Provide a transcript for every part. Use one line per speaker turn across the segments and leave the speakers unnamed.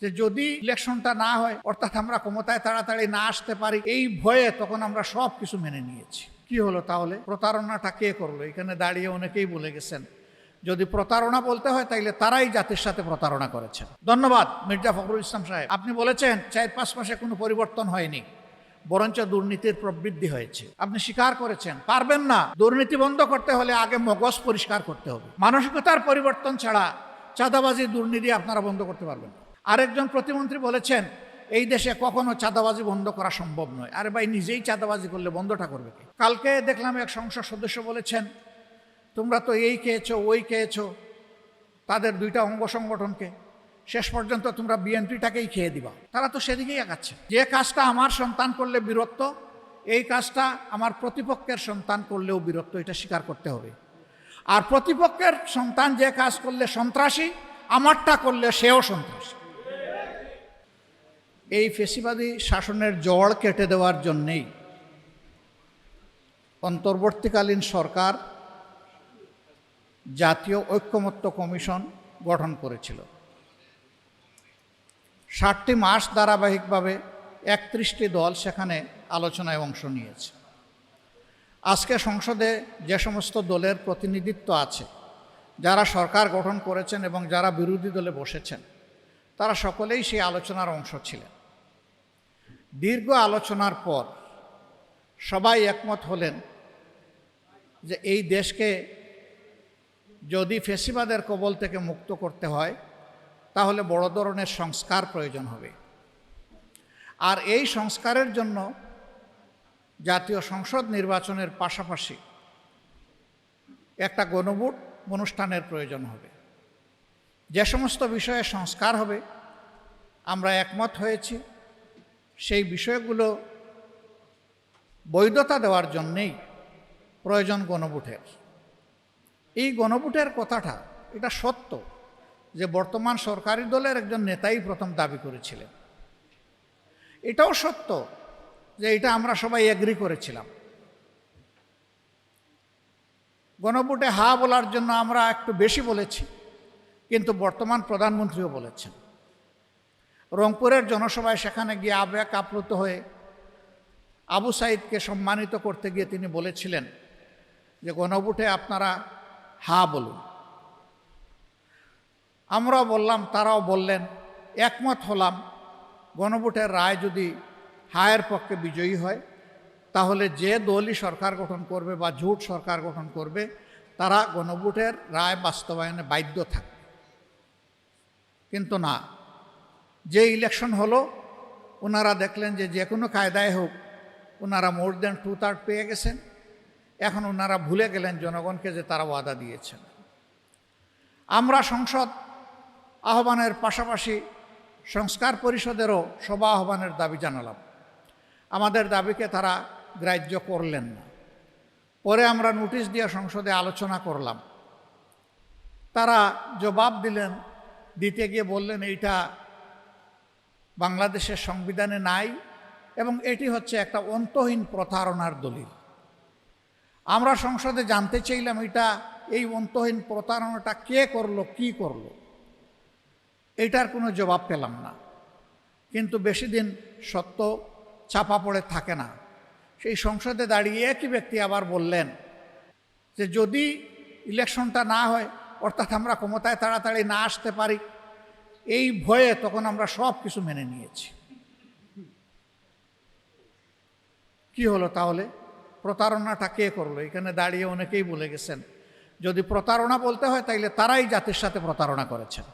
যে যদি ইলেকশনটা না হয়, অর্থাৎ আমরা ক্ষমতায় তাড়াতাড়ি না আসতে পারি, এই ভয়ে তখন আমরা সব কিছু মেনে নিয়েছি। কি হলো তাহলে? প্রতারণাটা কে করলো? এখানে দাঁড়িয়ে অনেকেই বলে গেছেন যদি প্রতারণা বলতে হয় তাইলে তারাই জাতির সাথে প্রতারণা করেছেন। ধন্যবাদ মির্জা ফখরুল ইসলাম সাহেব, আপনি বলেছেন 4-5 মাসে কোনো পরিবর্তন হয়নি, বরঞ্চ দুর্নীতির প্রবৃদ্ধি হয়েছে। আপনি স্বীকার করেছেন। পারবেন না। দুর্নীতি বন্ধ করতে হলে আগে মগজ পরিষ্কার করতে হবে। মানসিকতার পরিবর্তন ছাড়া চাঁদাবাজি, দুর্নীতি আপনারা বন্ধ করতে পারবেন না। আরেকজন প্রতিমন্ত্রী বলেছেন এই দেশে কখনো চাঁদাবাজি বন্ধ করা সম্ভব নয়। আরে ভাই, নিজেই চাঁদাবাজি করলে বন্ধটা করবে কে? কালকে দেখলাম এক সংসদ সদস্য বলেছেন তোমরা তো এই খেয়েছো, ওই খেয়েছো, তাদের দুইটা অঙ্গ সংগঠনকে, শেষ পর্যন্ত তোমরা বিএনপিটাকেই খেয়ে দিবা। তারা তো সেদিকেই আগাচ্ছে। যে কাজটা আমার সন্তান করলে বীরত্ব, এই কাজটা আমার প্রতিপক্ষের সন্তান করলেও বীরত্ব, এটা স্বীকার করতে হবে। আর প্রতিপক্ষের সন্তান যে কাজ করলে সন্ত্রাসী, আমারটা করলে সেও সন্ত্রাসী। এই ফেসিবাদী শাসনের জড় কেটে দেওয়ার জন্যেই অন্তর্বর্তীকালীন সরকার জাতীয় ঐক্যমত্য কমিশন গঠন করেছিল। 60টি মাস ধারাবাহিকভাবে 31টি দল সেখানে আলোচনায় অংশ নিয়েছে। আজকে সংসদে যে সমস্ত দলের প্রতিনিধিত্ব আছে, যারা সরকার গঠন করেছেন এবং যারা বিরোধী দলে বসেছেন, তারা সকলেই সেই আলোচনার অংশ ছিলেন। দীর্ঘ আলোচনার পর সবাই একমত হলেন যে এই দেশকে যদি ফেসিবাদের কবল থেকে মুক্ত করতে হয় তাহলে বড় ধরনের সংস্কার প্রয়োজন হবে। আর এই সংস্কারের জন্য জাতীয় সংসদ নির্বাচনের পাশাপাশি একটা গণভোট অনুষ্ঠানের প্রয়োজন হবে। যে সমস্ত বিষয়ে সংস্কার হবে আমরা একমত হয়েছি, সেই বিষয়গুলো বৈধতা দেওয়ার জন্যেই প্রয়োজন গণভোটের। এই গণভোটের কথাটা এটা সত্য যে বর্তমান সরকারি দলের একজন নেতাই প্রথম দাবি করেছিলেন। এটাও সত্য যে এটা আমরা সবাই এগ্রি করেছিলাম। গণভোটে হা বলার জন্য আমরা একটু বেশি বলেছি, কিন্তু বর্তমান প্রধানমন্ত্রীও বলেছেন। রংপুরের জনসভায় সেখানে গিয়ে আবেগ আপ্লুত হয়ে আবু সাইদকে সম্মানিত করতে গিয়ে তিনি বলেছিলেন যে গণভোটে আপনারা হা বলুন। আমরাও বললাম, তারাও বললেন, একমত হলাম গণভোটের রায় যদি হায়ের পক্ষে বিজয়ী হয় তাহলে যে দলই সরকার গঠন করবে বা জোট সরকার গঠন করবে তারা গণভোটের রায় বাস্তবায়নে বাধ্য থাকবে। কিন্তু না, যে ইলেকশন হলো ওনারা দেখলেন যে কোনো কায়দায় হোক ওনারা মোর দেন 2/3 পেয়ে গেছেন। এখন ওনারা ভুলে গেলেন জনগণকে যে তারা ওয়াদা দিয়েছেন। আমরা সংসদ আহ্বানের পাশাপাশি সংস্কার পরিষদেরও সভা আহ্বানের দাবি জানালাম। আমাদের দাবিকে তারা গ্রাহ্য করলেন না। পরে আমরা নোটিশ দিয়ে সংসদে আলোচনা করলাম। তারা জবাব দিলেন, দিতে গিয়ে বললেন এইটা বাংলাদেশের সংবিধানে নাই এবং এটি হচ্ছে একটা অন্তহীন প্রতারণার দলিল। আমরা সংসদে জানতে চাইলাম এই অন্তহীন প্রতারণাটা কে করলো, কি করলো, এটার কোনো জবাব পেলাম না। কিন্তু বেশি দিন সত্য চাপা পড়ে থাকে না। সেই সংসদে দাঁড়িয়ে একই ব্যক্তি আবার বললেন যে যদি ইলেকশনটা না হয়, অর্থাৎ আমরা ক্ষমতায় তাড়াতাড়ি না আসতে পারি, এই ভয়ে তখন আমরা সব কিছু মেনে নিয়েছি। কি হলো তাহলে? প্রতারণাটা কে করলো? এখানে দাঁড়িয়ে অনেকেই বলে গেছেন যদি প্রতারণা বলতে হয় তাইলে তারাই জাতির সাথে প্রতারণা করেছেন।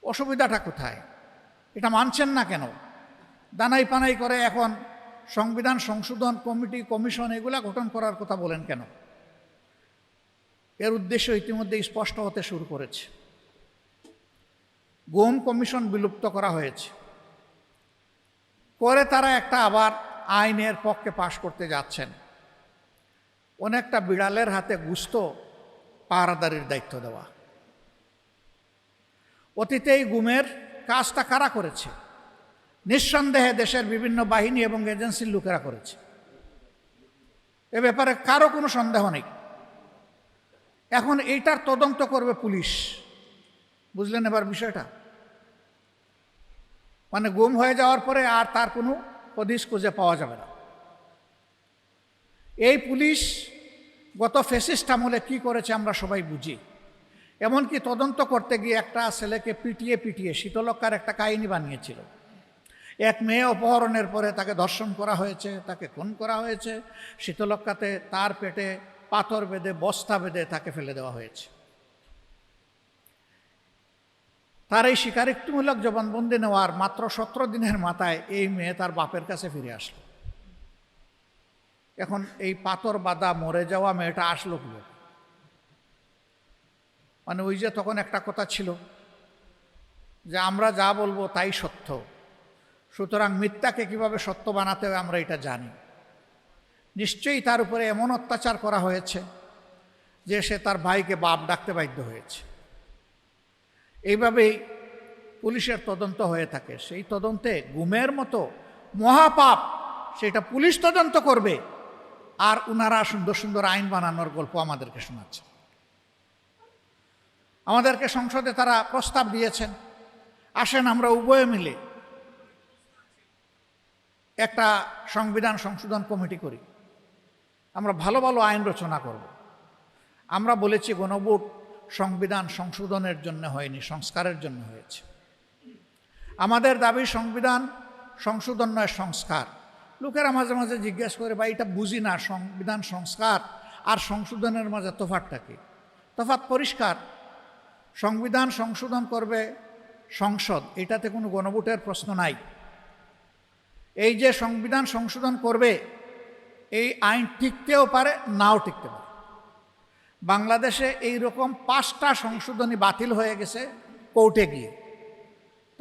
অসুবিধাটা কোথায়? এটা মানছেন না কেন? দানাই পানাই করে এখন সংবিধান সংশোধন কমিটি, কমিশন এগুলা গঠন করার কথা বলেন কেন? এর উদ্দেশ্য ইতিমধ্যে স্পষ্ট হতে শুরু করেছে। গুম কমিশন বিলুপ্ত করা হয়েছে, পরে তারা একটা আবার আইনের পক্ষে পাশ করতে যাচ্ছেন। অনেকটা বিড়ালের হাতে গুস্ত পাহারাদারির দায়িত্ব দেওয়া। অতীতে এই গুমের কাজটা কারা করেছে? নিঃসন্দেহে দেশের বিভিন্ন বাহিনী এবং এজেন্সির লোকেরা করেছে। এ ব্যাপারে কারো কোনো সন্দেহ নেই। এখন এইটার তদন্ত করবে পুলিশ। বুঝলেন এবার বিষয়টা? মানে গুম হয়ে যাওয়ার পরে আর তার কোনো হদিস খুঁজে পাওয়া যাবে না। এই পুলিশ গত ফ্যাসিস্ট আমলে কী করেছে আমরা সবাই বুঝি। এমনকি তদন্ত করতে গিয়ে একটা ছেলেকে পিটিয়ে পিটিয়ে শীতলক্ষ্যার একটা কাহিনী বানিয়েছিল। এক মেয়ে অপহরণের পরে তাকে ধর্ষণ করা হয়েছে, তাকে খুন করা হয়েছে, শীতলক্ষ্যাতে তার পেটে পাথর বেঁধে বস্তা বেঁধে তাকে ফেলে দেওয়া হয়েছে। তার এই স্বীকারোক্তিমূলক জবানবন্দি নেওয়ার মাত্র 17 দিনের মাথায় এই মেয়ে তার বাপের কাছে ফিরে আসলো। এখন এই পাথর বাঁধা মরে যাওয়া মেয়েটা আসলো কিভাবে? মানে ওই যে তখন একটা কথা ছিল যে আমরা যা বলবো তাই সত্য, সুতরাং মিথ্যাকে কিভাবে সত্য বানাতে হয় আমরা এটা জানি। নিশ্চয়ই তার উপরে এমন অত্যাচার করা হয়েছে যে সে তার ভাইকে বাপ ডাকতে বাধ্য হয়েছে। এইভাবেই পুলিশের তদন্ত হয়ে থাকে। সেই তদন্তে গুমের মতো মহাপাপ সেটা পুলিশ তদন্ত করবে, আর উনারা সুন্দর সুন্দর আইন বানানোর গল্প আমাদেরকে শোনাচ্ছে। আমাদেরকে সংসদে তারা প্রস্তাব দিয়েছেন, আসেন আমরা উভয়ে মিলে একটা সংবিধান সংশোধন কমিটি করি, আমরা ভালো ভালো আইন রচনা করব। আমরা বলেছি গণভোট সংবিধান সংশোধনের জন্য হয়নি, সংস্কারের জন্য হয়েছে। আমাদের দাবি সংবিধান সংশোধন নয়, সংস্কার। লোকেরা মাঝে মাঝে জিজ্ঞেস করে, বা এটা বুঝি না, সংবিধান সংস্কার আর সংশোধনের মাঝে তফাৎটা কি? তফাৎ পরিষ্কার। সংবিধান সংশোধন করবে সংসদ, এটাতে কোনো গণভোটের প্রশ্ন নাই। এই যে সংবিধান সংশোধন করবে, এই আইন টিকতেও পারে, নাও টিকতে পারে। বাংলাদেশে এই রকম 5টা সংশোধনী বাতিল হয়ে গেছে কোর্টে গিয়ে।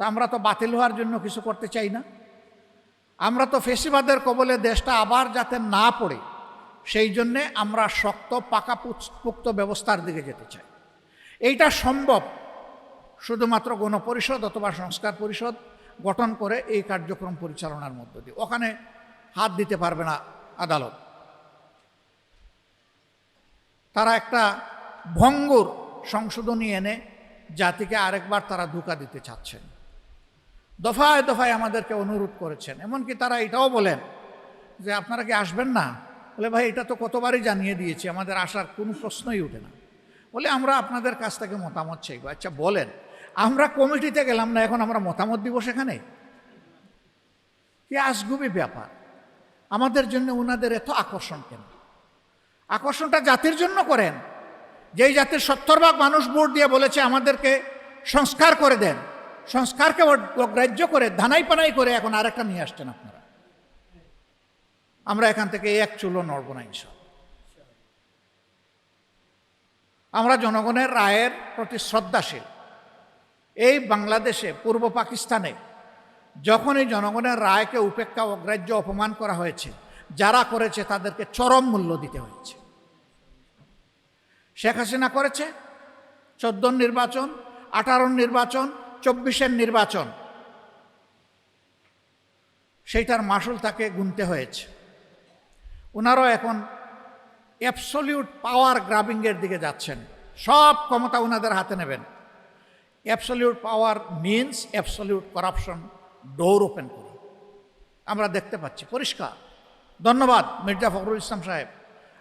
তো আমরা তো বাতিল হওয়ার জন্য কিছু করতে চাই না। আমরা তো ফেসিবাদের কবলে দেশটা আবার যাতে না পড়ে সেই জন্যে আমরা শক্ত পাকাপোক্ত ব্যবস্থার দিকে যেতে চাই। এইটা সম্ভব শুধুমাত্র গণপরিষদ অথবা সংস্কার পরিষদ গঠন করে এই কার্যক্রম পরিচালনার মধ্য দিয়ে। ওখানে হাত দিতে পারবে না আদালত। তারা একটা ভঙ্গুর সংশোধনী এনে জাতিকে আরেকবার তারা ধোঁকা দিতে চাচ্ছেন। দফায় দফায় আমাদেরকে অনুরোধ করেছেন। এমনকি তারা এটাও বলেন যে আপনারা কি আসবেন না? বলে ভাই এটা তো কতবারই জানিয়ে দিয়েছি, আমাদের আসার কোনো প্রশ্নই ওঠে না। বলে আমরা আপনাদের কাছ থেকে মতামত চাইব। আচ্ছা বলেন, আমরা কমিটিতে গেলাম না, এখন আমরা মতামত দিব সেখানে? কি আজগুবি ব্যাপার। আমাদের জন্য ওনাদের এত আকর্ষণ কেন? আকর্ষণটা জাতির জন্য করেন। যেই জাতির 70% মানুষ ভোট দিয়ে বলেছে আমাদেরকে সংস্কার করে দেন, সংস্কারকে অগ্রাহ্য করে ধানাই পানাই করে এখন আরেকটা নিয়ে আসছেন আপনারা। আমরা এখান থেকে এক চুলো নড়ব না ইনশাআল্লাহ। আমরা জনগণের রায়ের প্রতি শ্রদ্ধাশীল। এই বাংলাদেশে পূর্ব পাকিস্তানে যখন এই জনগণের রায়কে উপেক্ষা অগ্রাহ্য অপমান করা হয়েছে, যারা করেছে তাদেরকে চরম মূল্য দিতে হয়েছে। শেখ হাসিনা করেছে 14 নির্বাচন, 18 নির্বাচন, 24 নির্বাচন, সেইটার মাসুল তাকে গুনতে হয়েছে। ওনারাও এখন অ্যাবসলিউট পাওয়ার গ্রাবিংয়ের দিকে যাচ্ছেন। সব ক্ষমতা ওনাদের হাতে নেবেন। অ্যাবসলিউট পাওয়ার means absolute corruption door open করে আমরা দেখতে পাচ্ছি পরিষ্কার। ধন্যবাদ মির্জা ফখরুল ইসলাম সাহেব,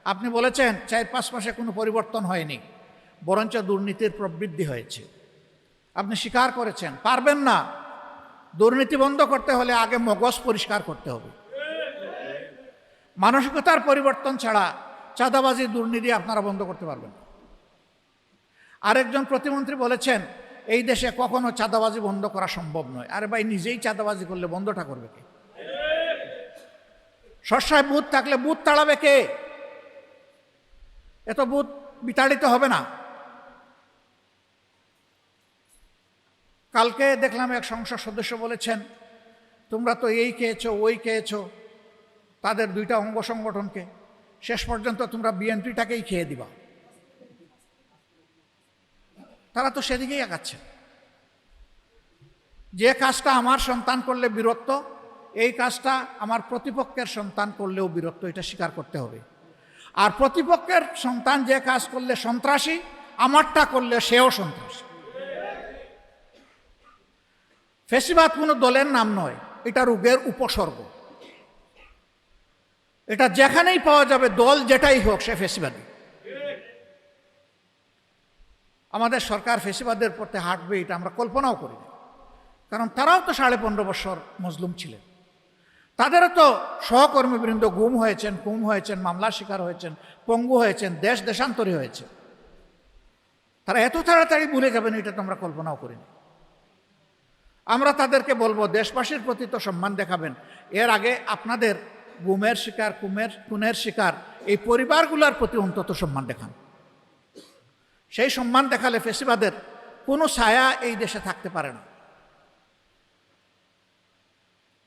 আপনি বলেছেন 4-5 মাসে কোনো পরিবর্তন হয়নি, বরঞ্চ দুর্নীতির প্রবৃদ্ধি হয়েছে। আপনি স্বীকার করেছেন। পারবেন না। দুর্নীতি বন্ধ করতে হলে আগে মগজ পরিষ্কার করতে হবে। মানসিকতার পরিবর্তন ছাড়া চাঁদাবাজি দুর্নীতি আপনারা বন্ধ করতে পারবেন না। আরেকজন প্রতিমন্ত্রী বলেছেন এই দেশে কখনো চাঁদাবাজি বন্ধ করা সম্ভব নয়। আরে ভাই, নিজেই চাঁদাবাজি করলে বন্ধটা করবে কে? সরসায় বুথ থাকলে বুথ তাড়াবে কে? এত বুথ বিতাড়িত হবে না। কালকে দেখলাম এক সংসদ সদস্য বলেছেন তোমরা তো এই খেয়েছো ওই খেয়েছো তাদের 2টা অঙ্গ সংগঠনকে, শেষ পর্যন্ত তোমরা বিএনপিটাকেই খেয়ে দিবা। তারা তো সেদিকেই আগাচ্ছে। যে কাজটা আমার সন্তান করলে বীরত্ব, এই কাজটা আমার প্রতিপক্ষের সন্তান করলেও বীরত্ব, এটা স্বীকার করতে হবে। আর প্রতিপক্ষের সন্তান যে কাজ করলে সন্ত্রাসী, আমারটা করলে সেও সন্ত্রাসী। ফ্যাসিবাদ কোনো দলের নাম নয়, এটা রোগের উপসর্গ। এটা যেখানেই পাওয়া যাবে, দল যেটাই হোক, সে ফ্যাসিবাদী। আমাদের সরকার ফ্যাসিবাদের পথে হাঁটবে এটা আমরা কল্পনাও করি না, কারণ তারাও তো 15.5 বছর মজলুম ছিলেন। তাদেরও তো সহকর্মীবৃন্দ গুম হয়েছেন, মামলার শিকার হয়েছেন, পঙ্গু হয়েছেন, দেশ দেশান্তরী হয়েছে। তারা এত তাড়াতাড়ি ভুলে যাবেন এটা তো আমরা কল্পনাও করিনি। আমরা তাদেরকে বলবো, দেশবাসীর প্রতি তো সম্মান দেখাবেন। এর আগে আপনাদের গুমের শিকার, খুনের শিকার এই পরিবারগুলোর প্রতি অন্তত সম্মান দেখান। সেই সম্মান দেখালে ফ্যাসিবাদের কোনো ছায়া এই দেশে থাকতে পারে না।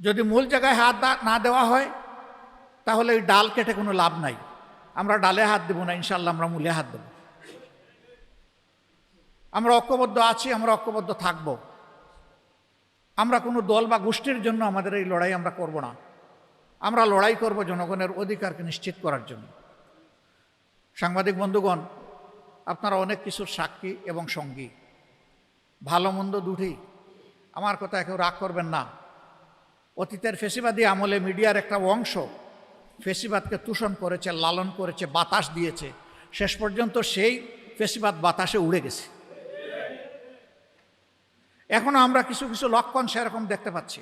যদি মূল জায়গায় হাত না দেওয়া হয়, তাহলে ওই ডাল কেটে কোনো লাভ নাই। আমরা ডালে হাত দেব না, ইনশাল্লাহ আমরা মূলে হাত দেব। আমরা ঐক্যবদ্ধ আছি, আমরা ঐক্যবদ্ধ থাকব। আমরা কোনো দল বা গোষ্ঠীর জন্য আমাদের এই লড়াই আমরা করব না। আমরা লড়াই করব জনগণের অধিকারকে নিশ্চিত করার জন্য। সাংবাদিক বন্ধুগণ, আপনারা অনেক কিছুর সাক্ষী এবং সঙ্গী, ভালো মন্দ দুটোই। আমার কথা কেউ রাগ করবেন না। অতীতের ফ্যাসিবাদী আমলে মিডিয়ার একটা অংশ ফ্যাসিবাদকে তুষণ করেছে, লালন করেছে, বাতাস দিয়েছে। শেষ পর্যন্ত সেই ফ্যাসিবাদ বাতাসে উড়ে গেছে। এখনো আমরা কিছু কিছু লক্ষণ সেরকম দেখতে পাচ্ছি।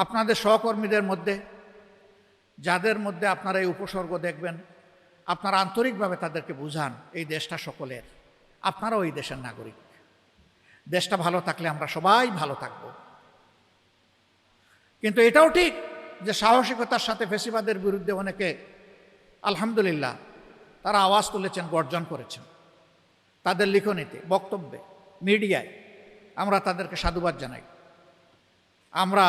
আপনাদের সহকর্মীদের মধ্যে যাদের মধ্যে আপনারা এই উপসর্গ দেখবেন, আপনারা আন্তরিকভাবে তাদেরকে বুঝান এই দেশটা সকলের, আপনারাও এই দেশের নাগরিক। দেশটা ভালো থাকলে আমরা সবাই ভালো থাকব। কিন্তু এটাও ঠিক যে সাহসিকতার সাথে ফ্যাসিবাদের বিরুদ্ধে অনেকে আলহামদুলিল্লাহ তারা আওয়াজ তুলেছেন, গর্জন করেছেন। তাদের লিখনীতে, বক্তব্যে, মিডিয়ায় আমরা তাদেরকে সাধুবাদ জানাই। আমরা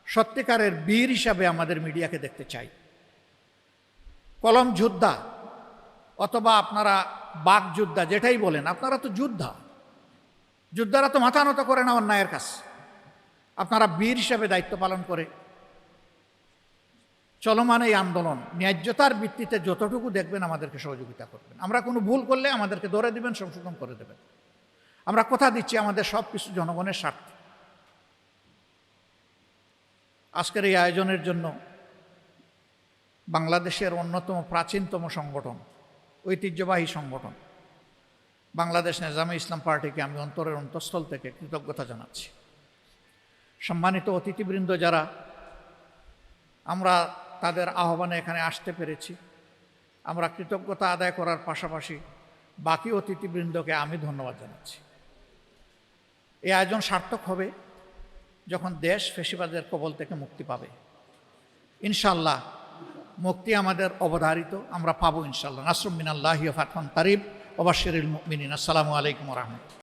সত্যিকারের বীর হিসাবে আমাদের মিডিয়াকে দেখতে চাই। কলম যোদ্ধা অথবা আপনারা বাক যোদ্ধা যেটাই বলেন, আপনারা তো যোদ্ধা। যোদ্ধারা তো মাথা নত করে না অন্যায়ের কাছে। আপনারা বীর হিসাবে দায়িত্ব পালন করে চলমান এই আন্দোলন ন্যায্যতার ভিত্তিতে যতটুকু দেখবেন আমাদেরকে সহযোগিতা করবেন। আমরা কোনো ভুল করলে আমাদেরকে ধরে দিবেন, সংশোধন করে দেবেন। আমরা কথা দিচ্ছি আমাদের সব কিছু জনগণের স্বার্থে। আজকের এই আয়োজনের জন্য বাংলাদেশের অন্যতম প্রাচীনতম সংগঠন, ঐতিহ্যবাহী সংগঠন বাংলাদেশ নেজামে ইসলাম পার্টিকে আমি অন্তরের অন্তঃস্থল থেকে কৃতজ্ঞতা জানাচ্ছি। সম্মানিত অতিথিবৃন্দ যারা, আমরা তাদের আহ্বানে এখানে আসতে পেরেছি, আমরা কৃতজ্ঞতা আদায় করার পাশাপাশি বাকি অতিথিবৃন্দকে আমি ধন্যবাদ জানাচ্ছি। এই আয়োজন সার্থক হবে যখন দেশ ফ্যাসিবাদের কবল থেকে মুক্তি পাবে। ইনশাআল্লাহ মুক্তি আমাদের অবধারিত, আমরা পাবো ইনশাআল্লাহ। নাসরুম মিনাল্লাহি ওয়া ফাতহুন কারীব ওয়া বাশশিরিল মুমিনিন। আসসালামু আলাইকুম ওয়া রাহমাতুল্লাহ।